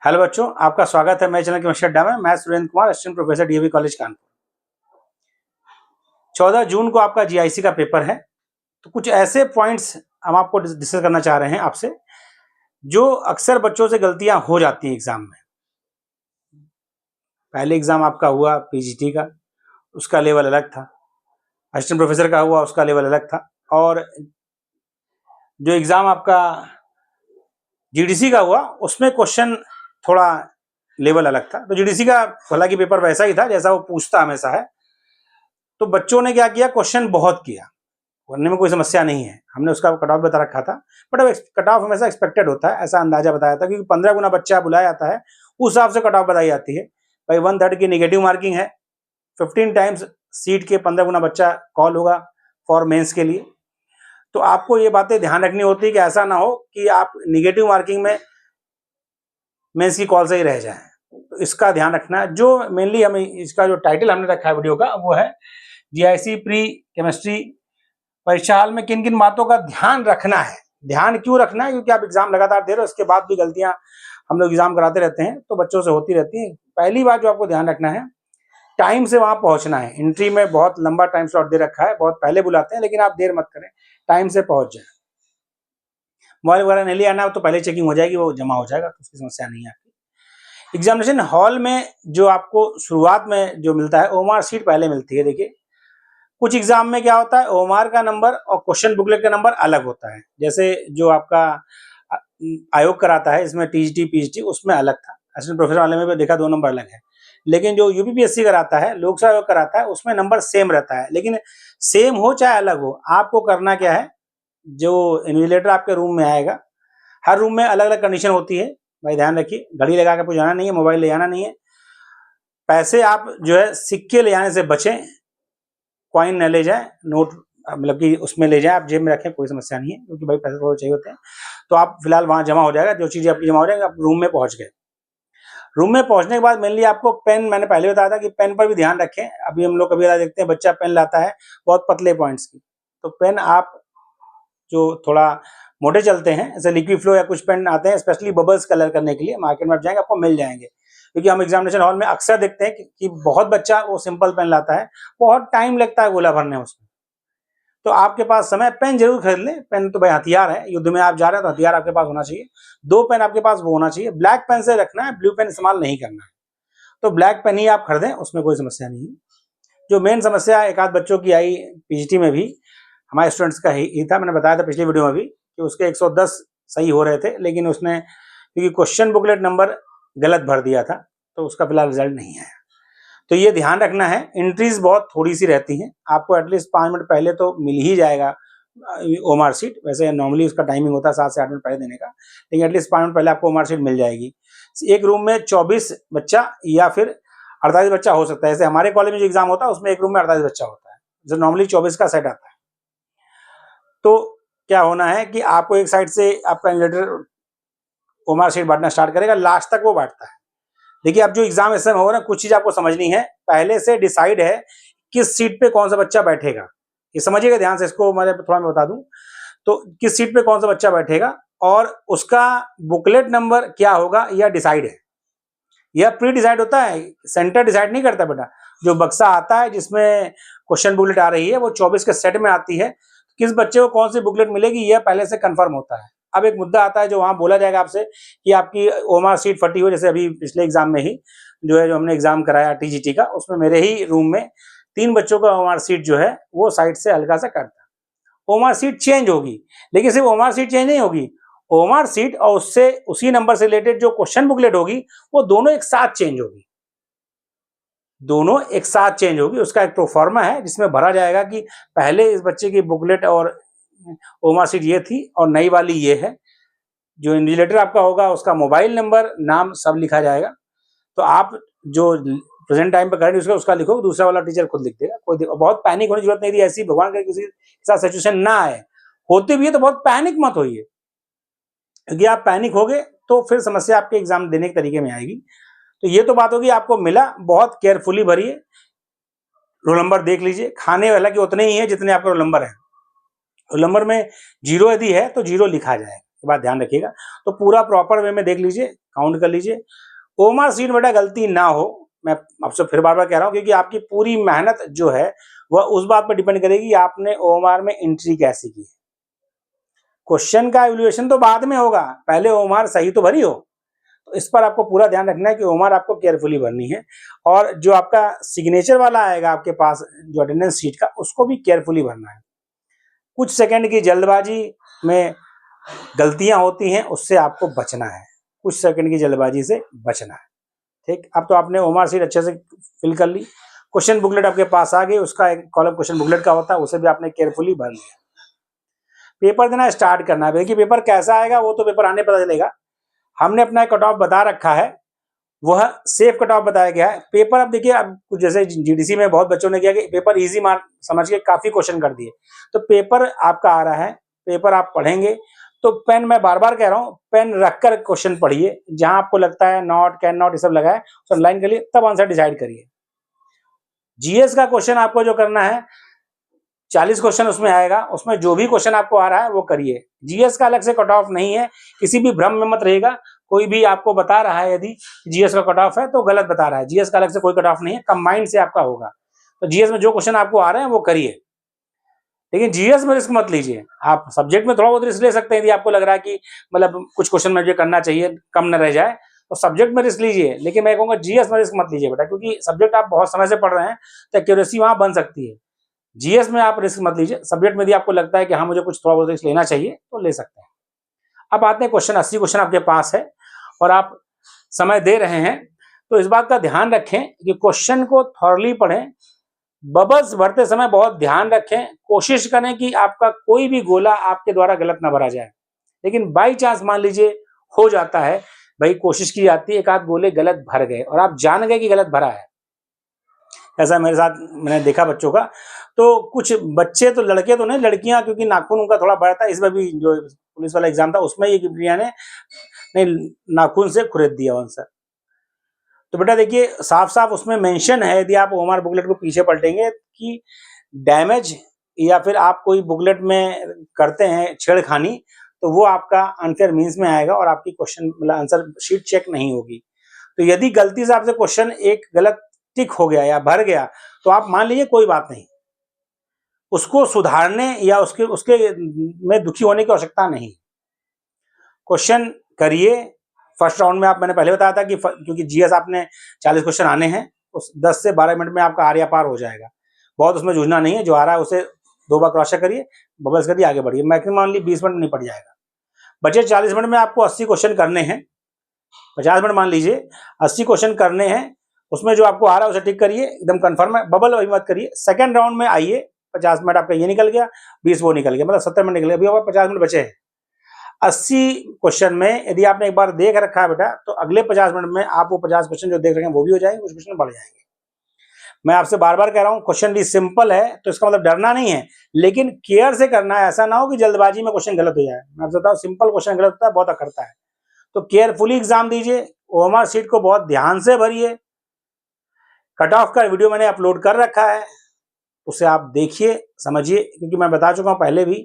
Hello बच्चों, आपका स्वागत है मेरे चैनल केमिस्ट्री अड्डा में। मैं Surendra Kumar, assistant professor DAV college Kanpur. 14 जून को आपका जीआईसी का पेपर है, तो कुछ ऐसे पॉइंट्स हम आपको डिस्कस करना चाह रहे हैं आपसे, जो अक्सर बच्चों से गलतियां हो जाती हैं एग्जाम में। पहले एग्जाम आपका हुआ पीजीटी का, उसका लेवल अलग था। असिस्टेंट प्रोफेसर का हुआ, उसका लेवल अलग था। और जो एग्जाम आपका जीडीसी का हुआ, उसमें क्वेश्चन थोड़ा लेवल अलग था। तो जीडीसी का हालांकि पेपर वैसा ही था जैसा वो पूछता हमेशा है। तो बच्चों ने क्या किया, क्वेश्चन बहुत किया, करने में कोई समस्या नहीं है, हमने उसका कट ऑफ बता रखा था। बट अब कट ऑफ हमेशा एक्सपेक्टेड होता है, ऐसा अंदाजा बताया था, क्योंकि 15 गुना बच्चा बुलाया जाता है, उस हिसाब से कट ऑफ बताई जाती है। भाई 1/3 की नेगेटिव मार्किंग है, 15 टाइम्स सीट के 15 गुना बच्चा कॉल होगा फॉर मेंस के लिए। तो आपको ये बातें ध्यान रखनी होती है कि ऐसा ना हो कि आप निगेटिव मार्किंग में मेंस की कॉल से ही रह जाएं। तो इसका ध्यान रखना है। जो मेनली हमें इसका जो टाइटल हमने रखा है वीडियो का, वो है जीआईसी प्री केमिस्ट्री परीक्षा हाल में किन किन बातों का ध्यान रखना है। ध्यान क्यों रखना है? क्योंकि आप एग्जाम लगातार दे रहे हो, उसके बाद भी गलतियां हम लोग एग्जाम कराते रहते हैं, तो बच्चों से होती रहती है। पहली बात जो आपको ध्यान रखना है, टाइम से वहां पहुंचना है। एंट्री में बहुत लंबा टाइम स्लॉट दे रखा है, बहुत पहले बुलाते हैं, लेकिन आप देर मत करें, टाइम से पहुंच जाए। मोबाइल वगैरह नहीं ले आना, तो पहले चेकिंग हो जाएगी, वो जमा हो जाएगा, तो उसकी समस्या नहीं आती। एग्जामिनेशन हॉल में जो आपको शुरुआत में जो मिलता है, ओएमआर शीट पहले मिलती है। देखिए, कुछ एग्जाम में क्या होता है, ओएमआर का नंबर और क्वेश्चन बुकलेट का नंबर अलग होता है। जैसे जो आपका आयोग कराता है, इसमें टीजीटी पीजीटी, उसमें अलग था। असिस्टेंट प्रोफेसर वाले में भी देखा 2 नंबर अलग है। लेकिन जो यूपीपीएससी कराता है, लोक सेवा आयोग कराता है, उसमें नंबर सेम रहता है। लेकिन सेम हो चाहे अलग हो, आपको करना क्या है, जो इन्विजिलेटर आपके रूम में आएगा, हर रूम में अलग अलग कंडीशन होती है, भाई ध्यान रखिए। घड़ी लगा के आपको जाना नहीं है, मोबाइल ले जाना नहीं है। पैसे आप जो है सिक्के ले जाने से बचें, कॉइन न ले जाए, नोट मतलब कि उसमें ले जाए, आप जेब में रखें, कोई समस्या नहीं है, क्योंकि भाई पैसे थोड़े चाहिए होते हैं। तो आप फिलहाल वहां जमा हो जाएगा, जो चीजें आपकी जमा हो जाएंगी। आप रूम में पहुंच गए। रूम में पहुंचने के बाद मेनली आपको पेन, मैंने पहले बताया था कि पेन पर भी ध्यान रखें। अभी हम लोग कभी देखते हैं बच्चा पेन लाता है बहुत पतले पॉइंट्स की, तो पेन आप जो थोड़ा मोटे चलते हैं, जैसे लिक्विड फ्लो या कुछ पेन आते हैं स्पेशली बबल्स कलर करने के लिए, मार्केट में आप जाएंगे आपको मिल जाएंगे। क्योंकि हम एग्जामिनेशन हॉल में अक्सर देखते हैं कि बहुत बच्चा वो सिंपल पेन लाता है, बहुत टाइम लगता है गोला भरने उसमें। तो आपके पास समय, पेन जरूर खरीद लें। पेन तो भाई हथियार है, युद्ध में आप जा रहे हैं तो हथियार आपके पास होना चाहिए। 2 पेन आपके पास वो होना चाहिए। ब्लैक पेन से रखना है, ब्लू पेन इस्तेमाल नहीं करना है। तो ब्लैक पेन ही आप खरीदें, उसमें कोई समस्या नहीं है। जो मेन समस्या एक आध बच्चों की आई पीजीटी में भी, हमारे स्टूडेंट्स का ही था, मैंने बताया था पिछली वीडियो में भी, कि उसके 110 सही हो रहे थे, लेकिन उसने क्योंकि क्वेश्चन बुकलेट नंबर गलत भर दिया था, तो उसका फिलहाल रिजल्ट नहीं आया। तो ये ध्यान रखना है। एंट्रीज बहुत थोड़ी सी रहती हैं, आपको एटलीस्ट 5 मिनट पहले तो मिल ही जाएगा ओएमआर शीट। वैसे नॉर्मली उसका टाइमिंग होता है 7 से 8 मिनट पहले देने का, लेकिन एटलीस्ट 5 मिनट पहले आपको ओएमआर शीट मिल जाएगी। एक रूम में 24 बच्चा या फिर 48 बच्चा हो सकता है। जैसे हमारे कॉलेज में जो एग्जाम होता है, उसमें एक रूम में 48 बच्चा होता है, जो नॉर्मली 24 का सेट आता है। तो क्या होना है कि आपको एक साइड से आपका इन्विजिलेटर ओएमआर शीट बांटना स्टार्ट करेगा, लास्ट तक वो बांटता है। देखिए, अब जो एग्जाम इस समय हो रहा है, कुछ चीज आपको समझनी है। पहले से डिसाइड है किस सीट पे कौन सा बच्चा बैठेगा, ये समझिएगा ध्यान से। इसको मैं थोड़ा बता दूं, तो किस सीट पे कौन सा बच्चा बैठेगा और उसका बुकलेट नंबर क्या होगा, यह डिसाइड है। यह प्री डिसाइड होता है, सेंटर डिसाइड नहीं करता बेटा। जो बक्सा आता है जिसमें क्वेश्चन बुकलेट आ रही है, वो 24 के सेट में आती है। किस बच्चे को कौन सी बुकलेट मिलेगी, यह पहले से कंफर्म होता है। अब एक मुद्दा आता है जो वहां बोला जाएगा आपसे कि आपकी ओएमआर शीट फटी हो। जैसे अभी पिछले एग्जाम में ही जो है, जो हमने एग्जाम कराया टीजीटी का, उसमें मेरे ही रूम में 3 बच्चों का ओएमआर शीट जो है वो साइड से हल्का सा कट था। ओएमआर शीट चेंज होगी, लेकिन सिर्फ ओएमआर शीट चेंज नहीं होगी, ओएमआर शीट और उससे उसी नंबर से रिलेटेड जो क्वेश्चन बुकलेट होगी, वो दोनों एक साथ चेंज होगी। दोनों एक साथ चेंज होगी। उसका एक प्रोफार्मा है जिसमें भरा जाएगा कि पहले इस बच्चे की बुकलेट और ओएमआर शीट ये थी और नई वाली ये है। जो इन्विजिलेटर आपका होगा, उसका मोबाइल नंबर, नाम सब लिखा जाएगा। तो आप जो प्रेजेंट टाइम पे करेंगे उसका लिखो, दूसरा वाला टीचर खुद लिख देगा। कोई बहुत पैनिक होने की जरूरत नहीं थी। ऐसी भगवान का किसी के साथ सिचुएशन ना आए, होते भी है तो बहुत पैनिक मत होइए, क्योंकि आप पैनिक होगे तो फिर समस्या आपके एग्जाम देने के तरीके में आएगी। तो ये तो बात होगी, आपको मिला, बहुत केयरफुली भरिए, रोल नंबर देख लीजिए। खाने वाला कि उतने ही है जितने आपका रोल नंबर है। रोल नंबर में 0 यदि है तो 0 लिखा जाएगा, बात ध्यान रखिएगा। तो पूरा प्रॉपर वे में देख लीजिए, काउंट कर लीजिए। ओएमआर शीट बेटा गलती ना हो, मैं आपसे फिर बार बार कह रहा हूँ, क्योंकि आपकी पूरी मेहनत जो है वह उस बात पर डिपेंड करेगी आपने ओएमआर में एंट्री कैसी की। क्वेश्चन का एवल्यूएशन तो बाद में होगा, पहले ओएमआर सही तो भरी हो। तो इस पर आपको पूरा ध्यान रखना है कि ओएमआर आपको केयरफुली भरनी है, और जो आपका सिग्नेचर वाला आएगा आपके पास जो अटेंडेंस शीट का, उसको भी केयरफुली भरना है। कुछ सेकंड की जल्दबाजी में गलतियां होती हैं, उससे आपको बचना है, कुछ सेकंड की जल्दबाजी से बचना है। ठीक, अब तो आपने ओएमआर शीट अच्छे से फिल कर ली, क्वेश्चन बुकलेट आपके पास आ गई, उसका एक कॉलम क्वेश्चन बुकलेट का होता है, उसे भी आपने केयरफुली भर लिया। पेपर देना स्टार्ट करना है। देखिए पेपर कैसा आएगा वो तो पेपर आने पता चलेगा। हमने अपना कट ऑफ बता रखा है, वह सेफ कट ऑफ बताया गया है। पेपर अब देखिए, अब कुछ जैसे जीडीसी में बहुत बच्चों ने किया कि पेपर इजी मार्क समझ के काफी क्वेश्चन कर दिए, तो पेपर आपका आ रहा है, पेपर आप पढ़ेंगे तो पेन, मैं बार बार कह रहा हूं, पेन रखकर क्वेश्चन पढ़िए। जहां आपको लगता है नॉट, कैन नॉट, ये सब लगा है तो लाइन करिए, तब आंसर डिसाइड करिए। जीएस का क्वेश्चन आपको जो करना है, 40 क्वेश्चन उसमें आएगा, उसमें जो भी क्वेश्चन आपको आ रहा है वो करिए। जीएस का अलग से कट ऑफ नहीं है, किसी भी भ्रम में मत रहेगा। कोई भी आपको बता रहा है यदि जीएस का कट ऑफ है तो गलत बता रहा है। जीएस का अलग से कोई कट ऑफ नहीं है, कंबाइंड से आपका होगा। तो जीएस में जो क्वेश्चन आपको आ रहे हैं वो करिए, लेकिन जीएस में रिस्क मत लीजिए। आप सब्जेक्ट में थोड़ा बहुत रिस्क ले सकते हैं, यदि आपको लग रहा है कि मतलब कुछ क्वेश्चन में जो करना चाहिए कम न रह जाए, तो सब्जेक्ट में रिस्क लीजिए, लेकिन मैं कहूँगा जीएस में रिस्क मत लीजिए बेटा, क्योंकि सब्जेक्ट आप बहुत समय से पढ़ रहे हैं तो एक्यूरेसी वहां बन सकती है। जीएस में आप रिस्क मत लीजिए, सब्जेक्ट में यदि आपको लगता है कि हाँ मुझे कुछ थोड़ा बहुत रिस्क लेना चाहिए तो ले सकते हैं। अब आते हैं क्वेश्चन, 80 क्वेश्चन आपके पास है और आप समय दे रहे हैं, तो इस बात का ध्यान रखें कि क्वेश्चन को थॉरली पढ़ें, बबल्स भरते समय बहुत ध्यान रखें, कोशिश करें कि आपका कोई भी गोला आपके द्वारा गलत ना भरा जाए। लेकिन बाई चांस मान लीजिए हो जाता है, भाई कोशिश की जाती है, एक आध गोले गलत भर गए और आप जान गए कि गलत भरा है, ऐसा मेरे साथ मैंने देखा बच्चों का। तो कुछ बच्चे तो, लड़के तो नहीं, लड़कियां, क्योंकि नाखून उनका थोड़ा बड़ा था, इसमें भी जो पुलिस वाला एग्जाम था उसमें ये प्रिया ने नाखून से खुरेद दिया आंसर। तो बेटा देखिए साफ साफ उसमें मेंशन है, यदि आप ओएमआर बुकलेट को पीछे पलटेंगे, कि डैमेज या फिर आप कोई बुकलेट में करते हैं छेड़खानी, तो वो आपका अनफेयर मीन्स में आएगा और आपकी क्वेश्चन मतलब आंसर शीट चेक नहीं होगी। तो यदि गलती से आपसे क्वेश्चन एक गलत टिक हो गया या भर गया, तो आप मान लीजिए कोई बात नहीं, उसको सुधारने या उसके में दुखी होने की आवश्यकता नहीं। क्वेश्चन करिए। फर्स्ट राउंड में आप, मैंने पहले बताया था कि क्योंकि जीएस आपने 40 क्वेश्चन आने हैं, उस 10 से 12 मिनट में आपका आर्या पार हो जाएगा। बहुत उसमें जूझना नहीं है, जो आ रहा है उसे 2 बार क्रॉस चेक करिए, बबल्स करिए, आगे बढ़िए। मैक्सिमम 20 मिनट निपट जाएगा। बचे 40 मिनट में आपको 80 क्वेश्चन करने हैं, 50 मिनट मान लीजिए, 80 क्वेश्चन करने हैं। उसमें जो आपको आ रहा है उसे टिक करिए, एकदम कंफर्म है, बबल अभी मत करिए। सेकंड राउंड में आइए, 50 मिनट आपका ये निकल गया, 20 वो निकल गया, मतलब 70 मिनट निकल गया, अभी और 50 मिनट बचे हैं। 80 क्वेश्चन में यदि आपने एक बार देख रखा है बेटा, तो अगले 50 मिनट में आप वो 50 क्वेश्चन जो देख रहे हैं वो भी हो जाएंगे, कुछ क्वेश्चन बढ़ जाएंगे। मैं आपसे बार बार कह रहा हूँ, क्वेश्चन भी सिंपल है तो इसका मतलब डरना नहीं है, लेकिन केयर से करना है। ऐसा ना हो कि जल्दबाजी में क्वेश्चन गलत हो जाए। मैं आपसे बताऊँ, सिंपल क्वेश्चन गलत होता है, बहुत अकड़ता है। तो केयरफुली एग्जाम दीजिए, ओएमआर शीट को बहुत ध्यान से भरिए। कट ऑफ का वीडियो मैंने अपलोड कर रखा है, उसे आप देखिए, समझिए, क्योंकि मैं बता चुका हूं पहले भी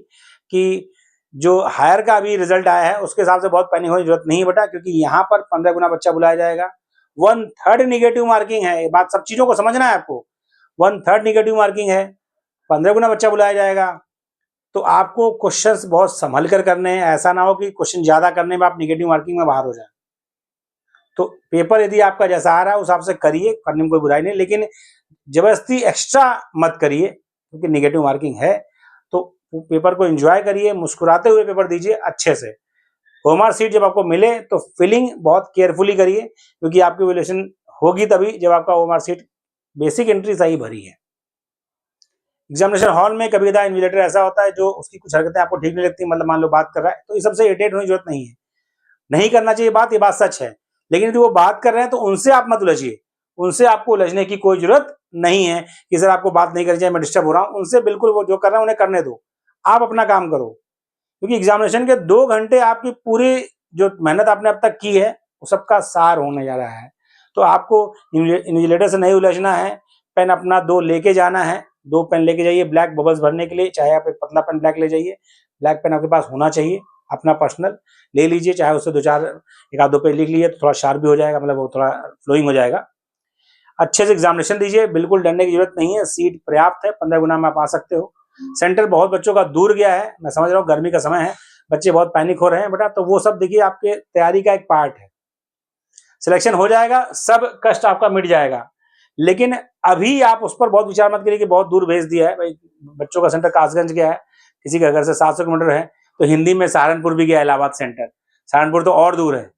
कि जो हायर का अभी रिजल्ट आया है उसके हिसाब से बहुत पैनिक होने की जरूरत नहीं है बेटा, क्योंकि यहाँ पर 15 गुना बच्चा बुलाया जाएगा। 1/3 निगेटिव मार्किंग है, ये बात सब चीजों को समझना है आपको। 1/3 निगेटिव मार्किंग है, 15 गुना बच्चा बुलाया जाएगा। तो आपको क्वेश्चंस बहुत संभल कर करने हैं, ऐसा ना हो कि क्वेश्चन ज्यादा करने में आप निगेटिव मार्किंग में बाहर हो जाए। तो पेपर यदि आपका जैसा आ रहा है उस हिसाब से करिए, करने में कोई बुराई नहीं, लेकिन जबरदस्ती एक्स्ट्रा मत करिए, क्योंकि निगेटिव मार्किंग है। तो पेपर को एंजॉय करिए, मुस्कुराते हुए पेपर दीजिए अच्छे से। ओएमआर शीट जब आपको मिले तो फिलिंग बहुत केयरफुली करिए, क्योंकि आपकी वैल्यूएशन होगी तभी जब आपका ओएमआर शीट बेसिक एंट्री सही भरी है। एग्जामिनेशन हॉल में कभी कदा इन्विजिलेटर ऐसा होता है जो उसकी कुछ हरकतें आपको ठीक नहीं लगती, मतलब मान लो बात कर रहा है, तो इस सबसे इरिटेट होने की जरूरत नहीं है, नहीं करना चाहिए बात, ये बात सच है। लेकिन यदि वो बात कर रहे हैं तो उनसे आप मत उलझिए, उनसे आपको उलझने की कोई जरूरत नहीं है कि सर आपको बात नहीं करनी चाहिए, मैं डिस्टर्ब हो रहा हूं। उनसे बिल्कुल वो जो कर रहे हैं उन्हें करने दो, आप अपना काम करो, क्योंकि एग्जामिनेशन के 2 घंटे आपकी पूरी जो मेहनत आपने अब तक की है वो सबका सार होने जा रहा है। तो आपको इन्विजिलेटर से नहीं उलझना है, पेन अपना 2 लेके जाना है, 2 पेन लेके जाइए ब्लैक बबल्स भरने के लिए, चाहे आप एक पतला पेन ब्लैक ले जाइए, ब्लैक पेन आपके पास होना चाहिए। अपना पर्सनल ले लीजिए, चाहे उससे 1 आध 2 पेज लिख लिए तो थोड़ा शार्प भी हो जाएगा, मतलब वो थोड़ा फ्लोइंग हो जाएगा। अच्छे से एग्जामिनेशन दीजिए, बिल्कुल डरने की जरूरत नहीं है, सीट पर्याप्त है, 15 गुना में आप आ सकते हो। सेंटर बहुत बच्चों का दूर गया है, मैं समझ रहा हूँ गर्मी का समय है, बच्चे बहुत पैनिक हो रहे हैं बेटा, तो वो सब देखिए आपके तैयारी का एक पार्ट है। सिलेक्शन हो जाएगा, सब कष्ट आपका मिट जाएगा, लेकिन अभी आप उस पर बहुत विचार मत करिए कि बहुत दूर भेज दिया है भाई। बच्चों का सेंटर कासगंज गया है, किसी के घर से 700 किलोमीटर है, तो हिंदी में सहारनपुर भी गया, इलाहाबाद सेंटर, सहारनपुर तो और दूर है।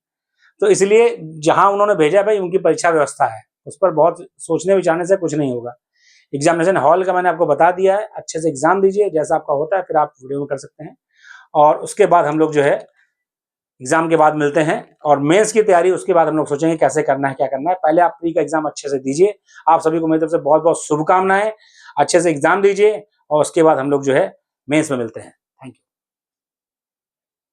तो इसलिए जहां उन्होंने भेजा भाई उनकी परीक्षा व्यवस्था है, उस पर बहुत सोचने विचारने से कुछ नहीं होगा। एग्जामिनेशन हॉल का मैंने आपको बता दिया है, अच्छे से एग्जाम दीजिए, जैसा आपका होता है फिर आप वीडियो में कर सकते हैं। और उसके बाद हम लोग जो है एग्जाम के बाद मिलते हैं, और मेंस की तैयारी उसके बाद हम लोग सोचेंगे कैसे करना है, क्या करना है। पहले आप प्री का एग्जाम अच्छे से दीजिए। आप सभी को मेरी तरफ से बहुत बहुत शुभकामनाएं, अच्छे से एग्जाम दीजिए और उसके बाद हम लोग जो है मेंस में मिलते हैं।